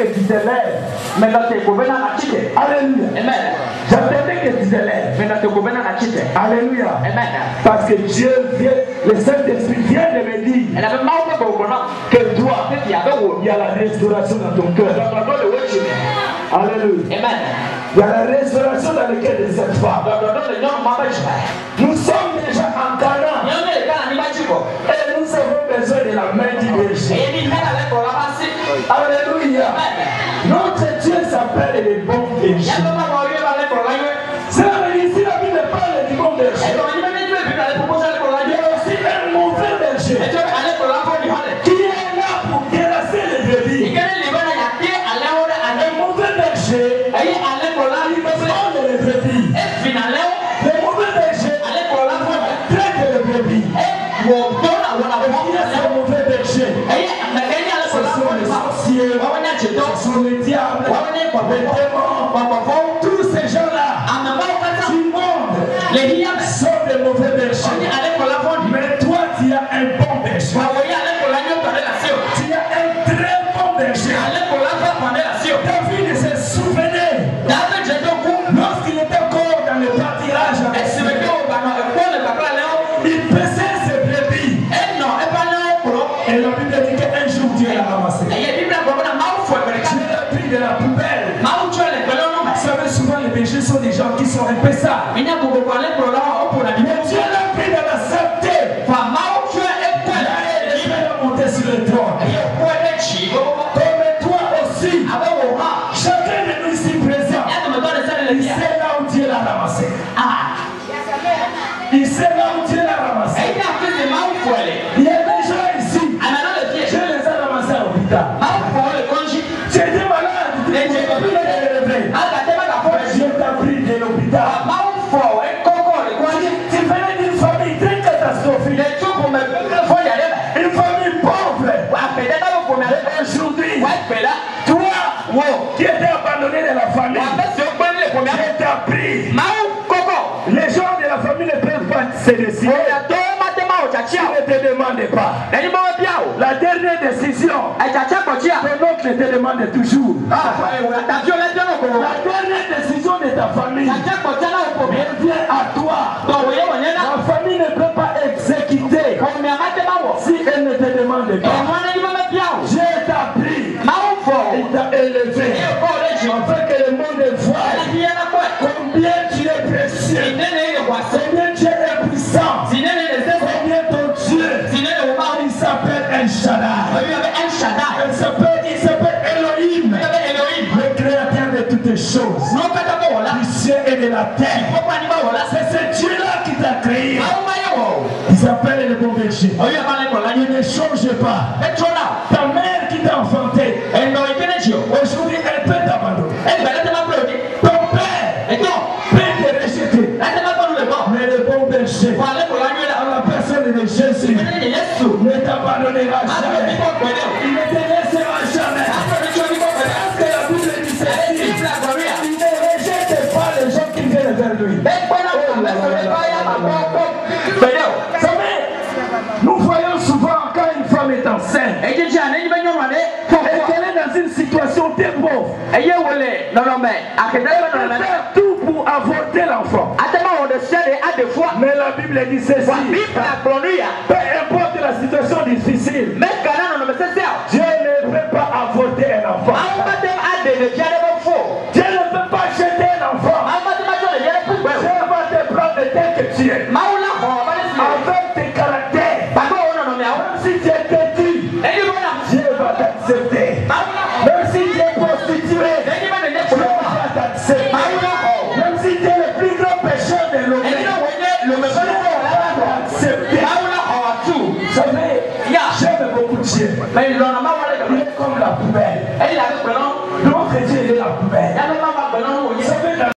que tu te lèves. Alléluia. Amen. J'attendais que tu te lèves. Alléluia. Amen. Parce que Dieu vient, le Saint-Esprit vient de me dire que toi, il y a la restauration dans ton cœur. Alléluia. Amen. Il y a la restauration dans le cœur de cette femme. Nous sommes déjà en Canaan. Et nous avons besoin de la main du berger. Alléluia. Notre Dieu s'appelle le bon berger. C'est ici la Bible parle du bon berger. Il y a aussi un mauvais berger qui est là pour terrasser les brebis. Un mauvais berger, il prend les brebis. Le mauvais berger traite les brebis. Il y a ce mauvais berger. Ce sont les sorciers, ce sont les diables, les démons, tous ces gens-là du monde sont des mauvais bergers. Mais toi, tu as un bon berger. Tu as un très bon berger. David se souvenait lorsqu'il était encore dans le pâturage, il paissait ses brebis. Et la Bible dit qu'un jour Dieu l'a ramassé. Dieu l'a pris de la poubelle. Vous savez, souvent les bergers sont des gens qui sont un peu sales. Mais Dieu l'a pris dans la sainteté. Il va monter sur le trône. Comme toi aussi. Chacun de nous ici présent, il sait là où Dieu l'a ramassé. Il sait là où Dieu l'a ramassé. Il y a des gens ici, Dieu les a ramassés à l'hôpital. Tu étais malade, tu n'as pas pu les relever. Dieu t'a pris de l'hôpital. Tu venais d'une famille très catastrophique. Une famille pauvre. Aujourd'hui, toi, qui étais abandonné de la famille, Dieu t'a pris. Les gens de la famille ne peuvent pas se décider. Tu ne te demandes pas. La dernière décision, ton oncle te demande toujours. La dernière décision de ta famille revient à toi. La famille ne peut pas exécuter si elle ne te demande pas. Dieu t'a pris, il t'a élevé, afin que le monde voie combien tu es précieux, combien tu es puissant, combien ton Dieu, il s'appelle El Shaddai. Il s'appelle Elohim, le créateur de toutes les choses, du ciel et de la terre. C'est ce Dieu-là qui t'a créé. Il s'appelle le bon berger. Il ne change pas. Ta mère qui t'a enfanté, aujourd'hui elle peut t'abandonner. Ton père peut te rejeter. Mais le bon berger, en la personne de Jésus, ne t'abandonnera jamais. Il ne te laissera jamais. Parce que la Bible dit ceci, il ne rejette pas les gens qui viennent vers lui. Nous voyons souvent quand une femme est enceinte et qu'elle est dans une situation très pauvre, elle fait tout pour avorter l'enfant. Mais la Bible dit ceci, peu importe la situation difficile, Dieu ne peut pas avorter un enfant. Dieu ne peut pas jeter un enfant. Dieu va te prendre tel que tu es, avec tes caractères. Même si tu es têtu, Dieu va t'accepter. Même si tu es prostitué, Dieu va t'accepter. Même si tu es le plus grand pécheur de l'homme, Dieu va t'accepter. Vous savez, j'aime beaucoup Dieu. Il est comme la poubelle.